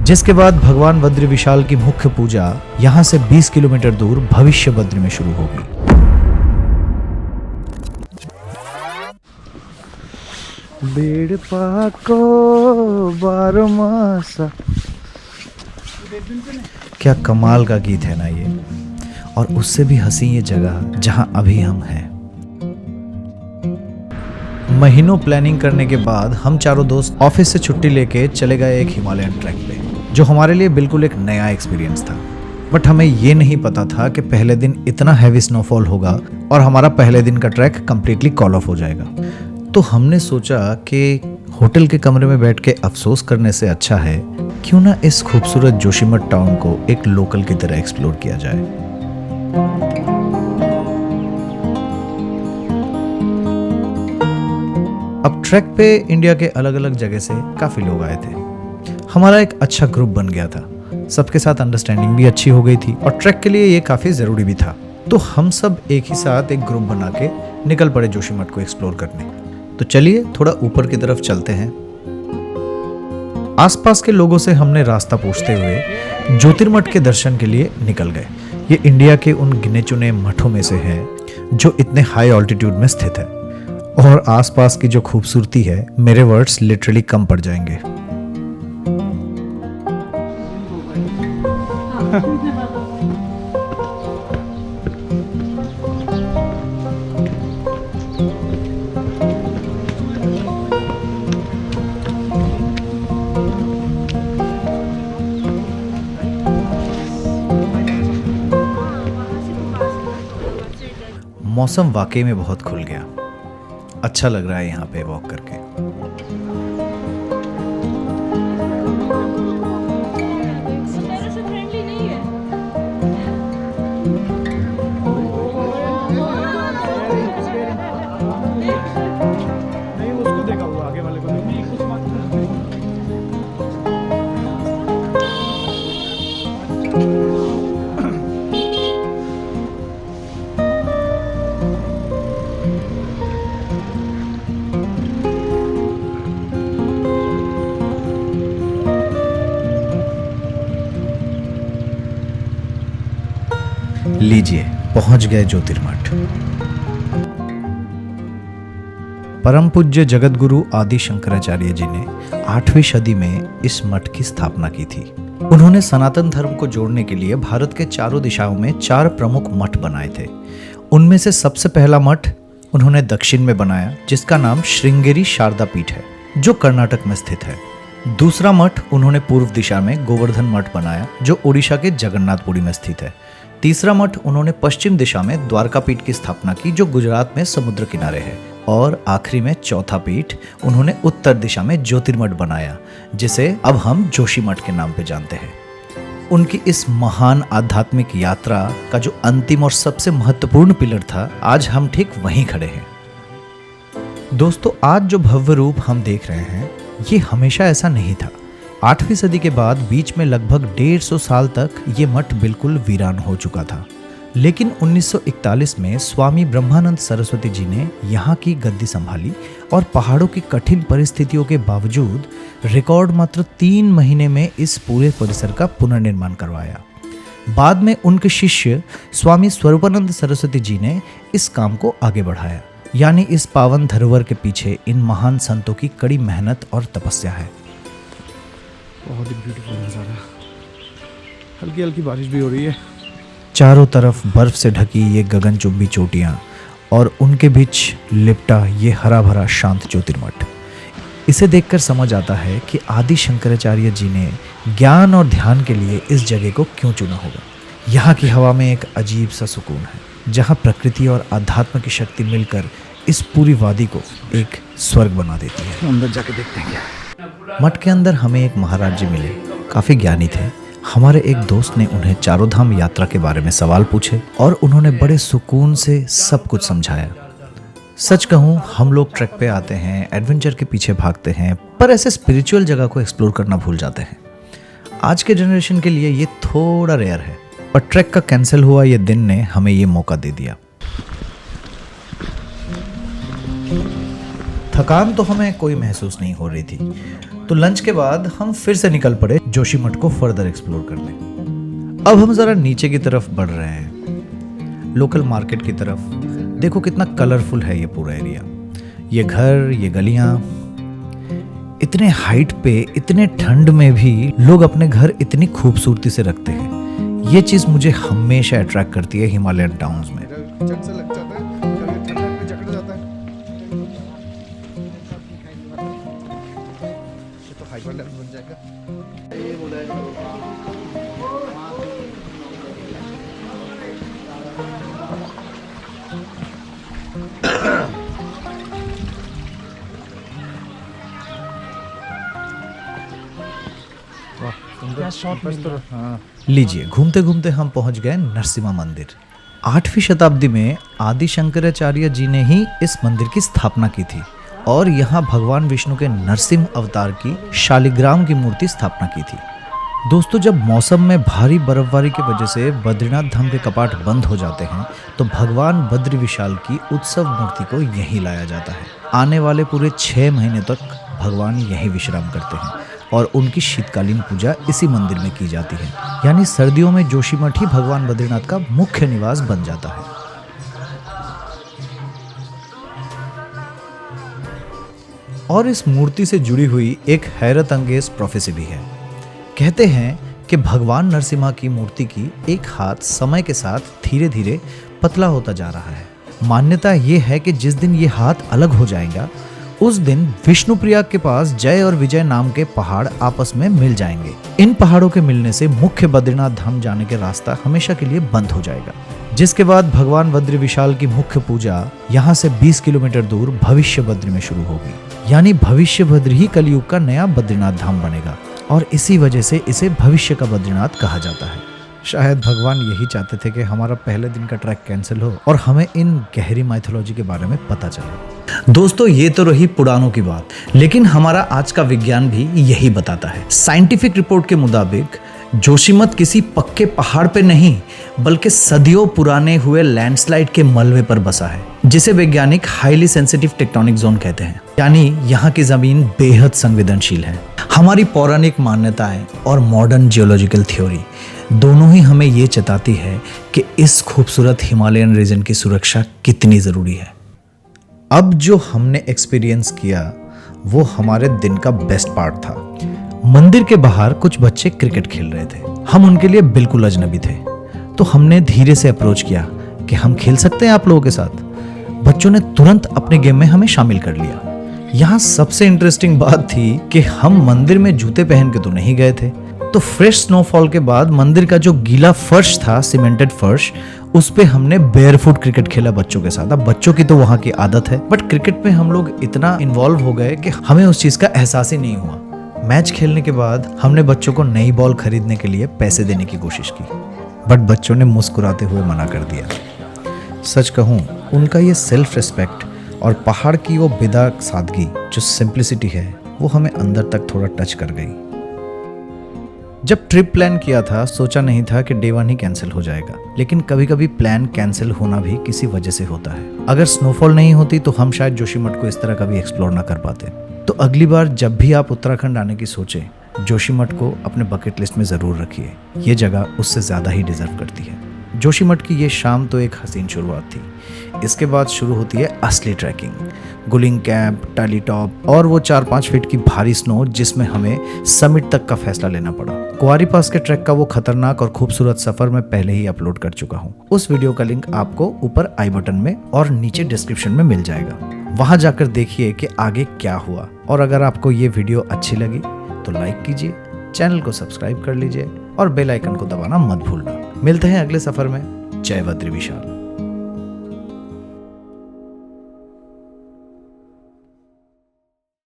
जिसके बाद भगवान बद्री विशाल की मुख्य पूजा यहाँ से 20 किलोमीटर दूर भविष्य बद्री में शुरू होगी। बेड़ पाको बारमासा, क्या कमाल का गीत है ना ये। और उससे भी हंसी ये जगह जहां अभी हम हैं। महीनों प्लानिंग करने के बाद हम चारों दोस्त ऑफिस से छुट्टी लेके चले गए एक हिमालयन ट्रैक पे, जो हमारे लिए बिल्कुल एक नया एक्सपीरियंस था। बट हमें ये नहीं पता था कि पहले दिन इतना हैवी स्नोफॉल होगा और हमारा पहले दिन का ट्रैक कंप्लीटली कॉल ऑफ हो जाएगा। तो हमने सोचा कि होटल के कमरे में बैठ के अफसोस करने से अच्छा है क्यों ना इस खूबसूरत जोशीमठ टाउन को एक लोकल की तरह एक्सप्लोर किया जाए। अब ट्रैक पे इंडिया के अलग अलग जगह से काफी लोग आए थे। हमारा एक अच्छा ग्रुप बन गया था, सबके साथ अंडरस्टैंडिंग भी अच्छी हो गई थी और ट्रैक के लिए ये काफी जरूरी भी था। तो हम सब एक ही साथ एक ग्रुप बना के निकल पड़े जोशीमठ को एक्सप्लोर करने। तो चलिए थोड़ा ऊपर की तरफ चलते हैं। आसपास के लोगों से हमने रास्ता पूछते हुए ज्योतिर्मठ के दर्शन के लिए निकल गए। ये इंडिया के उन गिने चुने मठों में से है जो इतने हाई ऑल्टीट्यूड में स्थित है और आसपास की जो खूबसूरती है, मेरे वर्ड्स लिटरली कम पड़ जाएंगे। मौसम वाकई में बहुत खुल गया। अच्छा लग रहा है यहाँ पे वॉक करके। नहीं उसको देखा हुआ आगे वाले को नहीं कुछ मत। लीजिए पहुंच गए ज्योतिर्मठ। परम पूज्य जगत गुरु आदि शंकराचार्य जी ने 8वीं सदी में इस मठ की स्थापना की थी। उन्होंने सनातन धर्म को जोड़ने के लिए भारत के चारों दिशाओं में 4 प्रमुख मठ बनाए थे। उनमें से सबसे पहला मठ उन्होंने दक्षिण में बनाया, जिसका नाम श्रृंगेरी शारदा पीठ है, जो कर्नाटक में स्थित है। दूसरा मठ उन्होंने पूर्व दिशा में गोवर्धन मठ बनाया, जो ओडिशा के जगन्नाथपुरी में स्थित है। तीसरा मठ उन्होंने पश्चिम दिशा में द्वारका पीठ की स्थापना की, जो गुजरात में समुद्र किनारे है। और आखिरी में चौथा पीठ उन्होंने उत्तर दिशा में ज्योतिर्मठ बनाया, जिसे अब हम जोशीमठ के नाम पे जानते हैं। उनकी इस महान आध्यात्मिक यात्रा का जो अंतिम और सबसे महत्वपूर्ण पिलर था, आज हम ठीक वहीं खड़े हैं। दोस्तों, आज जो भव्य रूप हम देख रहे हैं, ये हमेशा ऐसा नहीं था। 8वीं सदी के बाद बीच में लगभग 150 साल तक ये मठ बिल्कुल वीरान हो चुका था। लेकिन 1941 में स्वामी ब्रह्मानंद सरस्वती जी ने यहाँ की गद्दी संभाली और पहाड़ों की कठिन परिस्थितियों के बावजूद रिकॉर्ड मात्र 3 महीने में इस पूरे परिसर का पुनर्निर्माण करवाया। बाद में उनके शिष्य स्वामी स्वरूपानंद सरस्वती जी ने इस काम को आगे बढ़ाया। यानी इस पावन धरोहर के पीछे इन महान संतों की कड़ी मेहनत और तपस्या है। बहुत ही ब्यूटीफुल नज़ारा। हल्की हल्की बारिश भी हो रही है। चारों तरफ बर्फ से ढकी ये गगनचुंबी चोटियां और उनके बीच लिपटा ये हरा भरा शांत ज्योतिर्मठ। इसे देखकर समझ आता है कि आदि शंकराचार्य जी ने ज्ञान और ध्यान के लिए इस जगह को क्यों चुना होगा। यहाँ की हवा में एक अजीब सा सुकून है, जहाँ प्रकृति और अध्यात्म की शक्ति मिलकर इस पूरी वादी को एक स्वर्ग बना देती है। अंदर जाके देखते हैं क्या। मठ के अंदर हमें एक महाराज जी मिले, काफी ज्ञानी थे। हमारे एक दोस्त ने उन्हें चारों धाम यात्रा के बारे में सवाल पूछे और उन्होंने बड़े सुकून से सब कुछ समझाया। सच कहूँ, हम लोग ट्रैक पे आते हैं, एडवेंचर के पीछे भागते हैं, पर ऐसे स्पिरिचुअल जगह को एक्सप्लोर करना भूल जाते हैं। आज के जनरेशन के लिए ये थोड़ा रेयर है, पर ट्रैक का कैंसिल हुआ ये दिन ने हमें ये मौका दे दिया। थकान तो हमें कोई महसूस नहीं हो रही थी, तो लंच के बाद हम फिर से निकल पड़े जोशीमठ को फर्दर एक्सप्लोर करने। अब हम जरा नीचे की तरफ बढ़ रहे हैं, लोकल मार्केट की तरफ। देखो कितना कलरफुल है ये पूरा एरिया, ये घर, ये गलियां। इतने हाइट पे, इतने ठंड में भी लोग अपने घर इतनी खूबसूरती से रखते हैं। ये चीज मुझे हमेशा अट्रैक्ट करती है हिमालयन टाउन्स में। लीजिए, घूमते घूमते हम पहुंच गए नरसिम्हा मंदिर। 8वीं शताब्दी में आदि शंकराचार्य जी ने ही इस मंदिर की स्थापना की थी और यहाँ भगवान विष्णु के नरसिंह अवतार की शालिग्राम की मूर्ति स्थापना की थी। दोस्तों, जब मौसम में भारी बर्फबारी की वजह से बद्रीनाथ धाम के कपाट बंद हो जाते हैं तो भगवान बद्री विशाल की उत्सव मूर्ति को यहीं लाया जाता है। आने वाले पूरे 6 महीने तक भगवान यहीं विश्राम करते हैं और उनकी शीतकालीन पूजा इसी मंदिर में की जाती है। यानी सर्दियों में जोशीमठ ही भगवान बद्रीनाथ का मुख्य निवास बन जाता है। और इस मूर्ति से जुड़ी हुई एक हैरत अंगेज प्रोफेसी भी है। कहते हैं कि भगवान नरसिम्हा की मूर्ति की एक हाथ समय के साथ धीरे धीरे पतला होता जा रहा है। मान्यता ये है कि जिस दिन ये हाथ अलग हो जाएगा उस दिन विष्णुप्रयाग के पास जय और विजय नाम के पहाड़ आपस में मिल जाएंगे। इन पहाड़ों के मिलने से मुख्य बद्रीनाथ धाम जाने के रास्ता हमेशा के लिए बंद हो जाएगा, जिसके बाद भगवान बद्री विशाल की मुख्य पूजा यहाँ से 20 किलोमीटर दूर भविष्य बद्री में शुरू होगी। यानी भविष्य बद्री ही कलयुग का नया बद्रीनाथ धाम बनेगा और इसी वजह से इसे भविष्य का बद्रीनाथ कहा जाता है। शायद भगवान यही चाहते थे कि हमारा पहले दिन का ट्रैक कैंसिल हो और हमें इन गहरी माइथोलॉजी के बारे में पता चले। दोस्तों, ये तो रही पुराणों की बात, लेकिन हमारा आज का विज्ञान भी यही बताता है। साइंटिफिक रिपोर्ट के मुताबिक जोशीमठ किसी पक्के पहाड़ पे नहीं बल्कि सदियों पुराने हुए लैंडस्लाइड के मलबे पर बसा है, जिसे वैज्ञानिक हाईली सेंसिटिव टेक्टोनिक जोन कहते हैं। यानी यहाँ की जमीन बेहद संवेदनशील है। हमारी पौराणिक मान्यताएं और मॉडर्न जियोलॉजिकल थ्योरी दोनों ही हमें ये चेताती है कि इस खूबसूरत हिमालयन रीजन की सुरक्षा कितनी जरूरी है। अब जो हमने एक्सपीरियंस किया वो हमारे दिन का बेस्ट पार्ट था। मंदिर के बाहर कुछ बच्चे क्रिकेट खेल रहे थे। हम उनके लिए बिल्कुल अजनबी थे, तो हमने धीरे से अप्रोच किया कि हम खेल सकते हैं आप लोगों के साथ। बच्चों ने तुरंत अपने गेम में हमें शामिल कर लिया। यहाँ सबसे इंटरेस्टिंग बात थी कि हम मंदिर में जूते पहन के तो नहीं गए थे, तो फ्रेश स्नोफॉल के बाद मंदिर का जो गीला फर्श था, सीमेंटेड फर्श, उस पे हमने बेयरफुट क्रिकेट खेला बच्चों के साथ। अब बच्चों की तो वहाँ की आदत है, बट क्रिकेट में हम लोग इतना इन्वॉल्व हो गए कि हमें उस चीज़ का एहसास ही नहीं हुआ। मैच खेलने के बाद हमने बच्चों को नई बॉल खरीदने के लिए पैसे देने की कोशिश की, बट बच्चों ने मुस्कुराते हुए मना कर दिया। सच कहूँ, उनका ये सेल्फ रिस्पेक्ट और पहाड़ की वो बिदा सादगी, जो सिंप्लिसिटी है, वो हमें अंदर तक थोड़ा टच कर गई। जब ट्रिप प्लान किया था सोचा नहीं था कि डे 1 ही कैंसिल हो जाएगा, लेकिन कभी कभी प्लान कैंसिल होना भी किसी वजह से होता है। अगर स्नोफॉल नहीं होती तो हम शायद जोशीमठ को इस तरह कभी एक्सप्लोर ना कर पाते। तो अगली बार जब भी आप उत्तराखंड आने की सोचें, जोशीमठ को अपने बकेट लिस्ट में ज़रूर रखिए। ये जगह उससे ज़्यादा ही डिजर्व करती है। जोशीमठ की ये शाम तो एक हसीन शुरुआत थी। इसके बाद शुरू होती है असली ट्रैकिंग, गुलिंग कैंप, टाली टॉप और वो 4-5 फीट की भारी स्नो, जिसमें हमें समिट तक का फैसला लेना पड़ा। कुंवारी पास के ट्रैक का वो खतरनाक और खूबसूरत सफर मैं पहले ही अपलोड कर चुका हूँ। उस वीडियो का लिंक आपको ऊपर आई बटन में और नीचे डिस्क्रिप्शन में मिल जाएगा। वहां जाकर देखिए कि आगे क्या हुआ। और अगर आपको ये वीडियो अच्छी लगी तो लाइक कीजिए, चैनल को सब्सक्राइब कर लीजिए और बेल आइकन को दबाना मत भूलना। मिलते हैं अगले सफर में। जय बद्री विशाल।